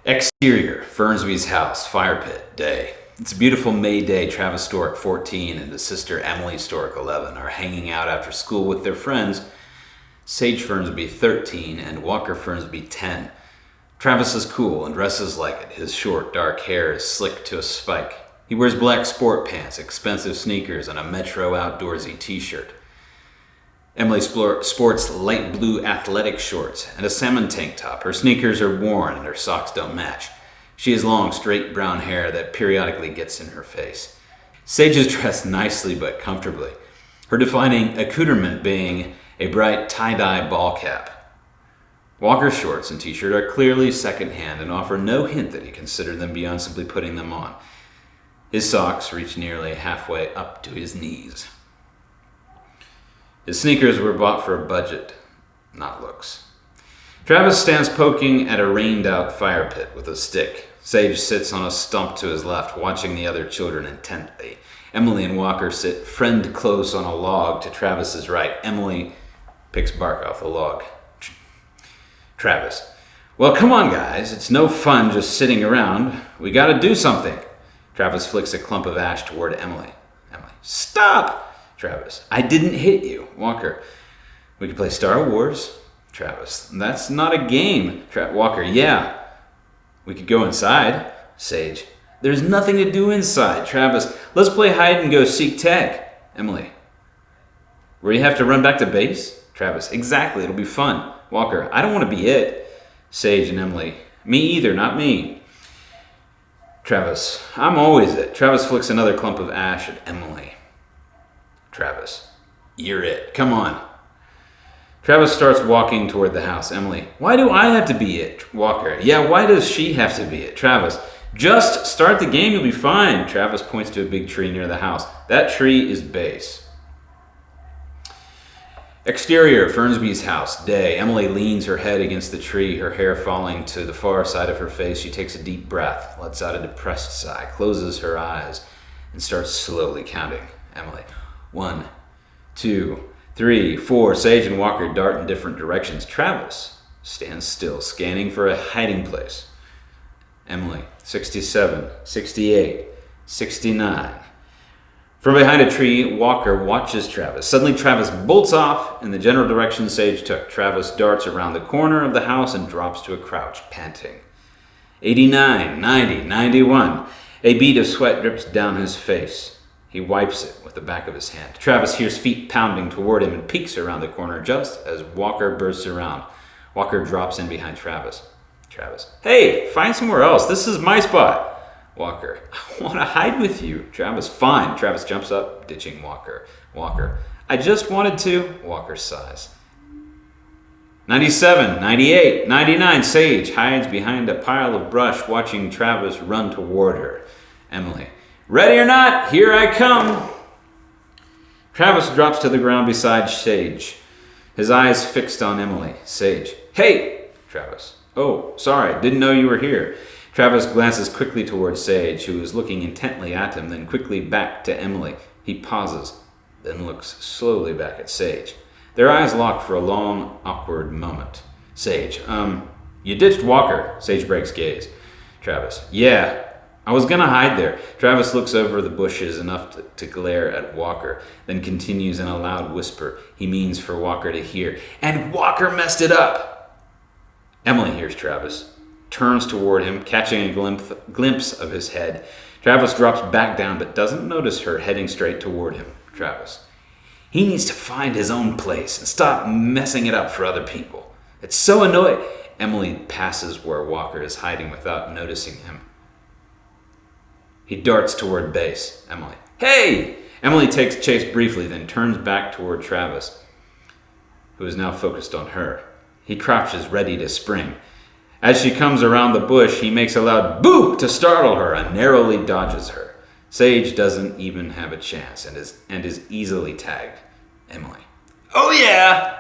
Exterior, Fernsby's house, fire pit, day. It's a beautiful May day. Travis Stork, 14, and his sister Emily Stork, 11, are hanging out after school with their friends, Sage Fernsby, 13, and Walker Fernsby, 10. Travis is cool and dresses like it. His short, dark hair is slicked to a spike. He wears black sport pants, expensive sneakers, and a Metro outdoorsy t-shirt. Emily sports light blue athletic shorts and a salmon tank top. Her sneakers are worn and her socks don't match. She has long, straight brown hair that periodically gets in her face. Sage is dressed nicely but comfortably, her defining accoutrement being a bright tie-dye ball cap. Walker's shorts and t-shirt are clearly secondhand and offer no hint that he considered them beyond simply putting them on. His socks reach nearly halfway up to his knees. His sneakers were bought for a budget, not looks. Travis stands poking at a rained-out fire pit with a stick. Sage sits on a stump to his left, watching the other children intently. Emily and Walker sit friend close on a log to Travis's right. Emily picks bark off the log. Travis: "Well, come on, guys. It's no fun just sitting around. We gotta do something." Travis flicks a clump of ash toward Emily. Emily: "Stop!" Travis: "I didn't hit you." Walker: "We could play Star Wars." Travis: "That's not a game." Walker: "Yeah. We could go inside." Sage: "There's nothing to do inside." Travis: "Let's play hide and go seek tag." Emily: "Where you have to run back to base?" Travis: "Exactly. It'll be fun." Walker: "I don't want to be it." Sage and Emily: "Me either. Not me." Travis: "I'm always it." Travis flicks another clump of ash at Emily. Travis: "You're it. Come on." Travis starts walking toward the house. Emily: "Why do I have to be it?" Walker: "Yeah, why does she have to be it?" Travis: "Just start the game, you'll be fine." Travis points to a big tree near the house. That tree is base. Exterior, Fernsby's house, day. Emily leans her head against the tree, her hair falling to the far side of her face. She takes a deep breath, lets out a depressed sigh, closes her eyes, and starts slowly counting. Emily: 1, 2, 3, 4. Sage and Walker dart in different directions. Travis stands still, scanning for a hiding place. Emily: 67, 68, 69. From behind a tree, Walker watches Travis. Suddenly, Travis bolts off in the general direction Sage took. Travis darts around the corner of the house and drops to a crouch, panting. 89, 90, 91. A bead of sweat drips down his face. He wipes it with the back of his hand. Travis hears feet pounding toward him and peeks around the corner just as Walker bursts around. Walker drops in behind Travis. Travis: "Hey, find somewhere else. This is my spot." Walker: "I want to hide with you." Travis: "Fine." Travis jumps up, ditching Walker. Walker: "I just wanted to." Walker sighs. 97, 98, 99. Sage hides behind a pile of brush, watching Travis run toward her. Emily: "Ready or not, here I come." Travis drops to the ground beside Sage, his eyes fixed on Emily. Sage: "Hey!" Travis: "Oh, sorry, didn't know you were here." Travis glances quickly towards Sage, who is looking intently at him, then quickly back to Emily. He pauses, then looks slowly back at Sage. Their eyes lock for a long, awkward moment. Sage: You ditched Walker." Sage breaks gaze. Travis: "Yeah, I was gonna hide there." Travis looks over the bushes enough to glare at Walker, then continues in a loud whisper he means for Walker to hear. "And Walker messed it up." Emily hears Travis, turns toward him, catching a glimpse of his head. Travis drops back down but doesn't notice her heading straight toward him. Travis: "He needs to find his own place and stop messing it up for other people. It's so annoying." Emily passes where Walker is hiding without noticing him. He darts toward base. Emily: "Hey!" Emily takes chase briefly, then turns back toward Travis, who is now focused on her. He crouches, ready to spring. As she comes around the bush, he makes a loud boo to startle her and narrowly dodges her. Sage doesn't even have a chance and is easily tagged. Emily: "Oh yeah!"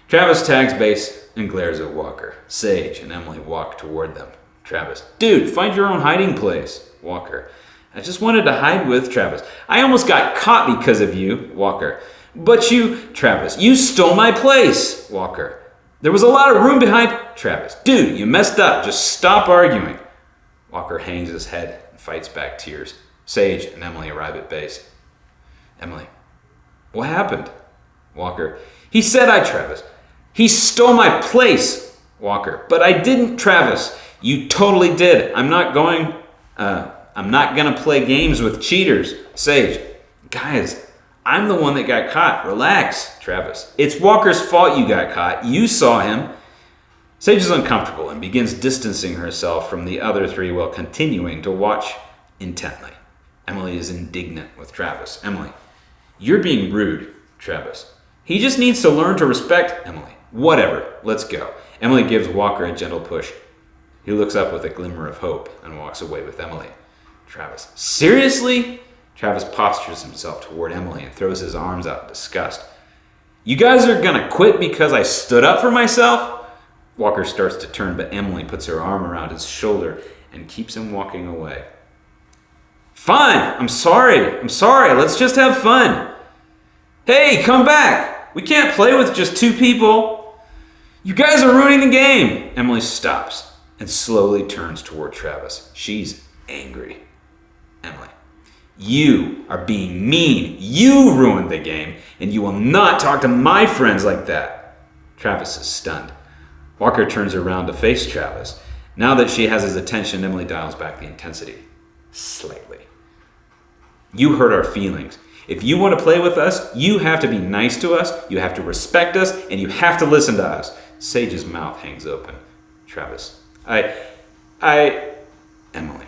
Travis tags base and glares at Walker. Sage and Emily walk toward them. Travis: "Dude, find your own hiding place." Walker: "I just wanted to hide with." Travis: "I almost got caught because of you." Walker: "But you..." Travis: "You stole my place." Walker: There was a lot of room behind Travis. Dude, you messed up. Just stop arguing. Walker hangs his head and fights back tears. Sage and Emily arrive at base. Emily, what happened? Walker, he said Travis. He stole my place. Walker, but I didn't, Travis. You totally did. I'm not gonna play games with cheaters. Sage, guys, I'm the one that got caught. Relax, Travis. It's Walker's fault you got caught. You saw him. Sage is uncomfortable and begins distancing herself from the other three while continuing to watch intently. Emily is indignant with Travis. Emily, you're being rude, Travis. He just needs to learn to respect Emily. Whatever, let's go. Emily gives Walker a gentle push. He looks up with a glimmer of hope and walks away with Emily. Travis, seriously? Travis postures himself toward Emily and throws his arms out in disgust. You guys are gonna quit because I stood up for myself? Walker starts to turn, but Emily puts her arm around his shoulder and keeps him walking away. Fine, I'm sorry. Let's just have fun. Hey, come back. We can't play with just two people. You guys are ruining the game. Emily stops and slowly turns toward Travis. She's angry. Emily, you are being mean. You ruined the game, and you will not talk to my friends like that. Travis is stunned. Walker turns around to face Travis. Now that she has his attention, Emily dials back the intensity slightly. You hurt our feelings. If you want to play with us, you have to be nice to us, you have to respect us, and you have to listen to us. Sage's mouth hangs open. Travis, Emily,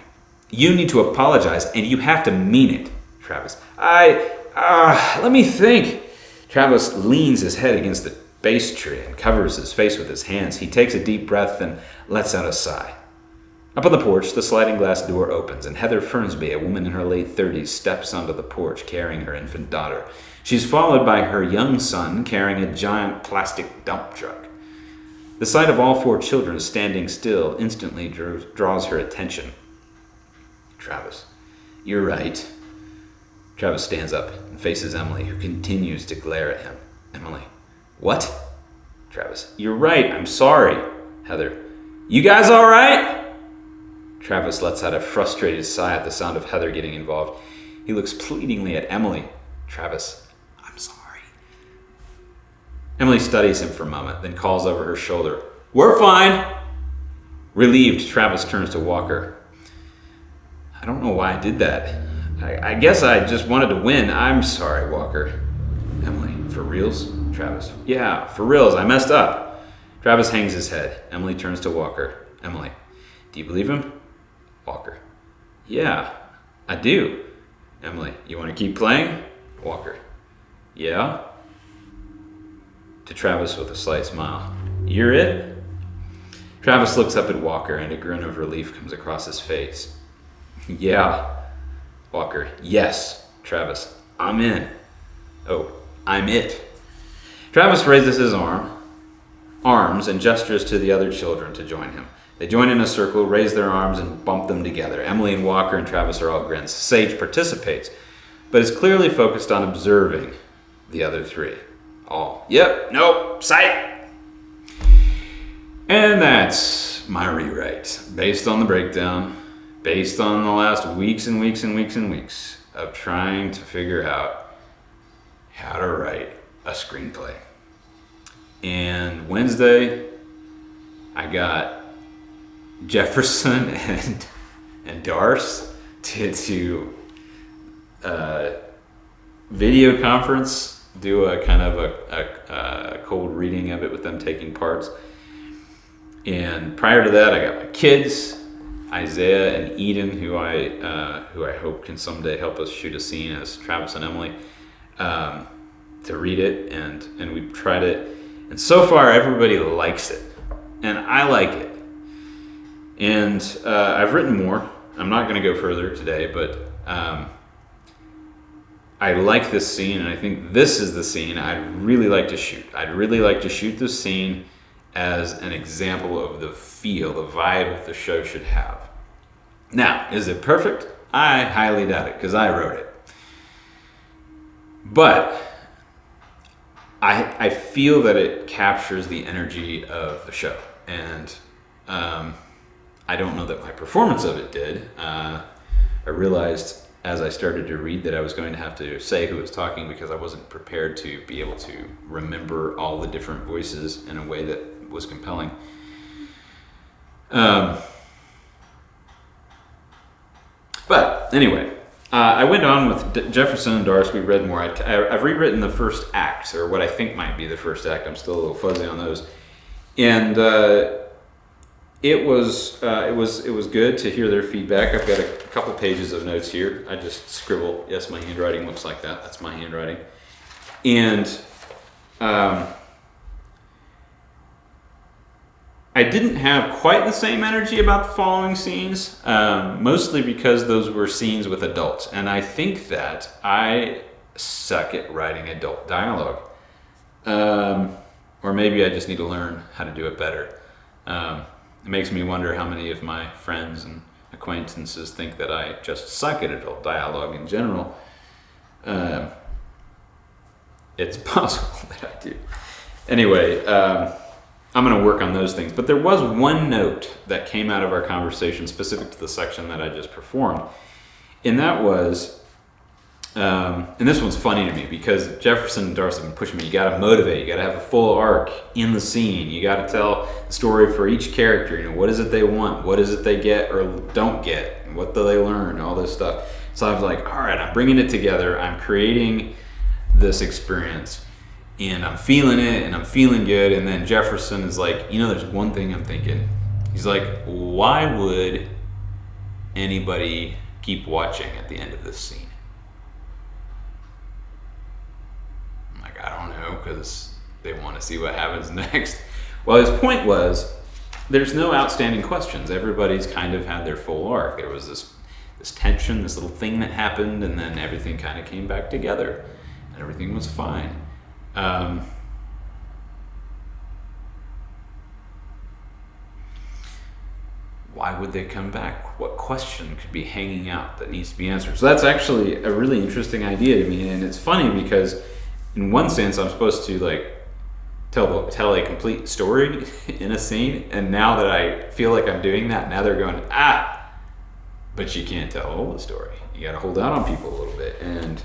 you need to apologize, and you have to mean it. Travis, let me think. Travis leans his head against the base tree and covers his face with his hands. He takes a deep breath and lets out a sigh. Up on the porch, the sliding glass door opens, and Heather Fernsby, a woman in her late 30s, steps onto the porch carrying her infant daughter. She's followed by her young son carrying a giant plastic dump truck. The sight of all four children standing still instantly draws her attention. Travis, you're right. Travis stands up and faces Emily, who continues to glare at him. Emily, what? Travis, you're right. I'm sorry. Heather, you guys all right? Travis lets out a frustrated sigh at the sound of Heather getting involved. He looks pleadingly at Emily. Travis, I'm sorry. Emily studies him for a moment, then calls over her shoulder. We're fine. Relieved, Travis turns to Walker. I don't know why I did that. I guess I just wanted to win. I'm sorry, Walker. Emily, for reals? Travis, yeah, for reals. I messed up. Travis hangs his head. Emily turns to Walker. Emily, do you believe him? Walker, yeah, I do. Emily, you want to keep playing? Walker, yeah. To Travis with a slight smile. You're it? Travis looks up at Walker and a grin of relief comes across his face. Yeah. Walker, yes. Travis, I'm in. Oh, I'm it. Travis raises his arms and gestures to the other children to join him. They join in a circle, raise their arms, and bump them together. Emily and Walker and Travis are all grins. Sage participates, but is clearly focused on observing the other three. All, yep, nope, sight. And that's my rewrite, based on the breakdown, based on the last weeks and weeks and weeks and weeks of trying to figure out how to write a screenplay. And Wednesday, I got Jefferson and Darce to video conference, do a kind of a cold reading of it with them taking parts. And prior to that, I got my kids, Isaiah and Eden, who I hope can someday help us shoot a scene as Travis and Emily, to read it, and we've tried it, and so far everybody likes it, and I like it. And I've written more. I'm not going to go further today, but I like this scene, and I think this is the scene I'd really like to shoot. I'd really like to shoot this scene as an example of the feel, the vibe the show should have. Now, is it perfect? I highly doubt it, because I wrote it. But I feel that it captures the energy of the show, and I don't know that my performance of it did. I realized as I started to read that I was going to have to say who was talking because I wasn't prepared to be able to remember all the different voices in a way that was compelling. But anyway, I went on with Jefferson and Darce. We read more. I've rewritten the first act, or what I think might be the first act. I'm still a little fuzzy on those. And it was good to hear their feedback. I've got a couple pages of notes here. I just scribble. Yes, my handwriting looks like that. That's my handwriting. And I didn't have quite the same energy about the following scenes, mostly because those were scenes with adults. And I think that I suck at writing adult dialogue. Or maybe I just need to learn how to do it better. It makes me wonder how many of my friends and acquaintances think that I just suck at adult dialogue in general. It's possible that I do. Anyway, I'm going to work on those things. But there was one note that came out of our conversation specific to the section that I just performed. And that was, and this one's funny to me because Jefferson and Darce have been pushing me. You got to motivate. You got to have a full arc in the scene. You got to tell the story for each character. You know, what is it they want? What is it they get or don't get? What do they learn? All this stuff. So I was like, all right, I'm bringing it together. I'm creating this experience. And I'm feeling it, and I'm feeling good. And then Jefferson is like, you know, there's one thing I'm thinking. He's like, why would anybody keep watching at the end of this scene? I'm like, I don't know, because they want to see what happens next. Well, his point was, there's no outstanding questions. Everybody's kind of had their full arc. There was this tension, this little thing that happened, and then everything kind of came back together, and everything was fine. Why would they come back? What question could be hanging out that needs to be answered? So that's actually a really interesting idea to me, and it's funny because in one sense I'm supposed to like tell a complete story in a scene, and now that I feel like I'm doing that, now they're going, but you can't tell all the story. You got to hold out on people a little bit. And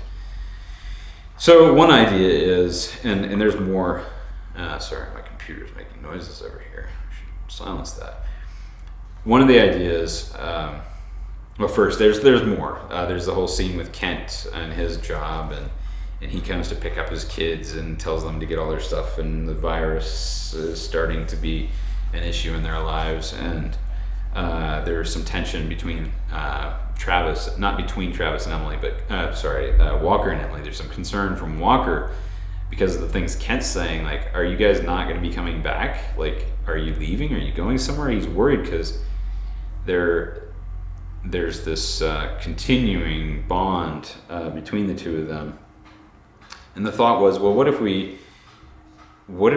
so one idea is, and there's more, sorry, my computer's making noises over here. I should silence that. One of the ideas, well, first, there's more. There's the whole scene with Kent and his job, and he comes to pick up his kids and tells them to get all their stuff, and the virus is starting to be an issue in their lives, and there's some tension between Travis, not between Travis and Emily, but Walker and Emily. There's some concern from Walker because of the things Kent's saying, like, are you guys not going to be coming back? Like, are you leaving? Are you going somewhere? He's worried because there's this continuing bond between the two of them. And the thought was, well, what if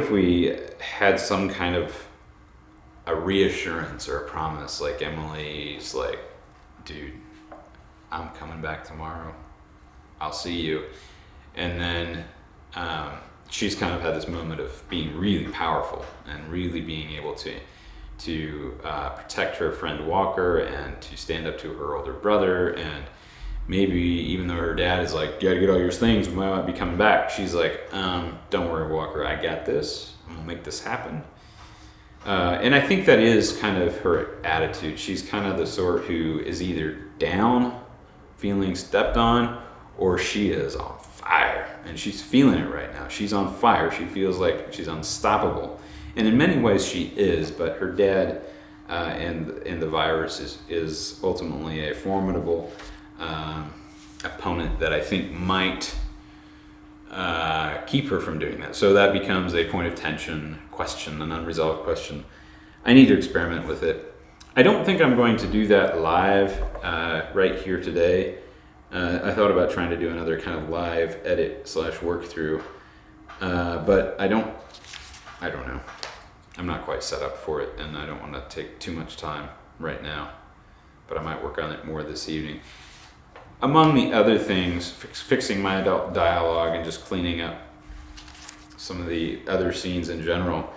we had some kind of a reassurance or a promise, like Emily's like, dude, I'm coming back tomorrow. I'll see you. And then she's kind of had this moment of being really powerful and really being able to protect her friend Walker and to stand up to her older brother. And maybe even though her dad is like, you gotta get all your things, we might not be coming back, she's like, don't worry, Walker, I got this. I'm gonna make this happen. And I think that is kind of her attitude. She's kind of the sort who is either down, feeling stepped on, or she is on fire. And she's feeling it right now. She's on fire. She feels like she's unstoppable. And in many ways she is, but her dad and the virus is ultimately a formidable opponent that I think might keep her from doing that. So that becomes a point of tension, question, an unresolved question. I need to experiment with it. I don't think I'm going to do that live right here today. I thought about trying to do another kind of live edit / work through, but I don't know. I'm not quite set up for it, and I don't want to take too much time right now, but I might work on it more this evening. Among the other things, fixing my adult dialogue and just cleaning up some of the other scenes in general.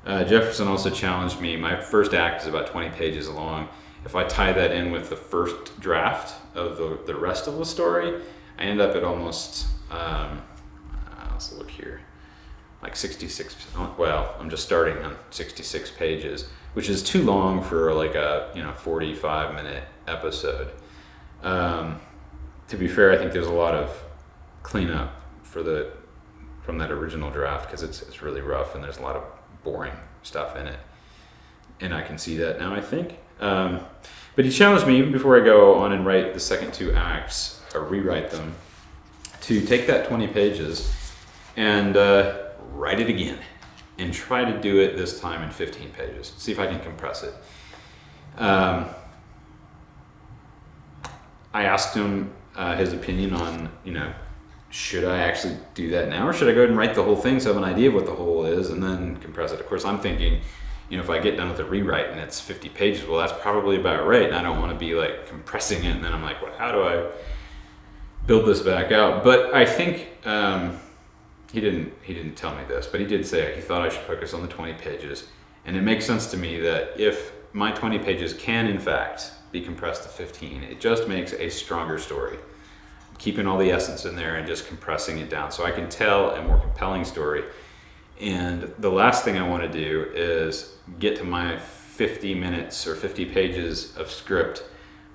Jefferson also challenged me. My first act is about 20 pages long. If I tie that in with the first draft of the rest of the story, I end up at almost, let's look here, like 66, well, I'm just starting on 66 pages, which is too long for like a 45-minute episode. To be fair, I think there's a lot of cleanup from that original draft, because it's really rough and there's a lot of boring stuff in it, and I can see that now, I think. But he challenged me, even before I go on and write the second 2 acts or rewrite them, to take that 20 pages and write it again and try to do it this time in 15 pages. See if I can compress it. I asked him his opinion on, should I actually do that now, or should I go ahead and write the whole thing so I have an idea of what the whole is and then compress it? Of course, I'm thinking, if I get done with the rewrite and it's 50 pages, well, that's probably about right. And I don't want to be like compressing it. And then I'm like, well, how do I build this back out? But I think he didn't tell me this, but he did say he thought I should focus on the 20 pages. And it makes sense to me that if my 20 pages can, in fact, be compressed to 15, it just makes a stronger story. Keeping all the essence in there and just compressing it down so I can tell a more compelling story. And the last thing I want to do is get to my 50 minutes or 50 pages of script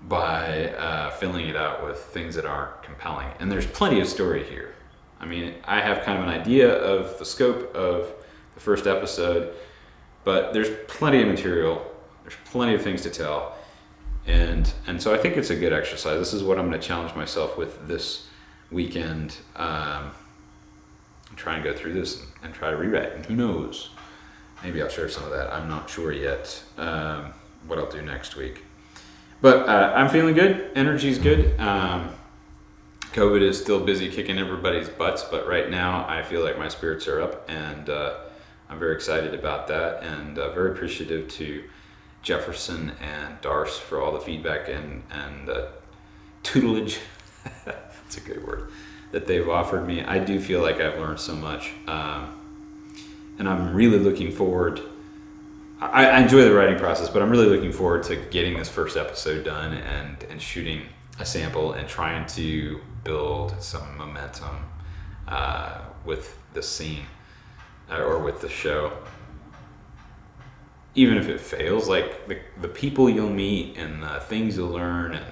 by filling it out with things that aren't compelling. And there's plenty of story here. I mean, I have kind of an idea of the scope of the first episode, but there's plenty of material. There's plenty of things to tell. And so I think it's a good exercise. This is what I'm going to challenge myself with this weekend. Try and go through this and try to rewrite. And who knows? Maybe I'll share some of that. I'm not sure yet what I'll do next week. But I'm feeling good. Energy's good. COVID is still busy kicking everybody's butts, but right now I feel like my spirits are up, and I'm very excited about that, and very appreciative to Jefferson and Darce for all the feedback and tutelage. That's a good word, that they've offered me. I do feel like I've learned so much, and I'm really looking forward. I enjoy the writing process, but I'm really looking forward to getting this first episode done and shooting a sample and trying to build some momentum with the scene or with the show. Even if it fails, like the people you'll meet and the things you'll learn, and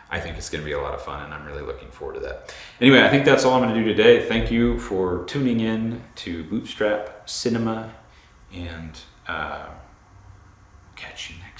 I think it's going to be a lot of fun, and I'm really looking forward to that. Anyway, I think that's all I'm going to do today. Thank you for tuning in to Bootstrap Cinema, and catch you next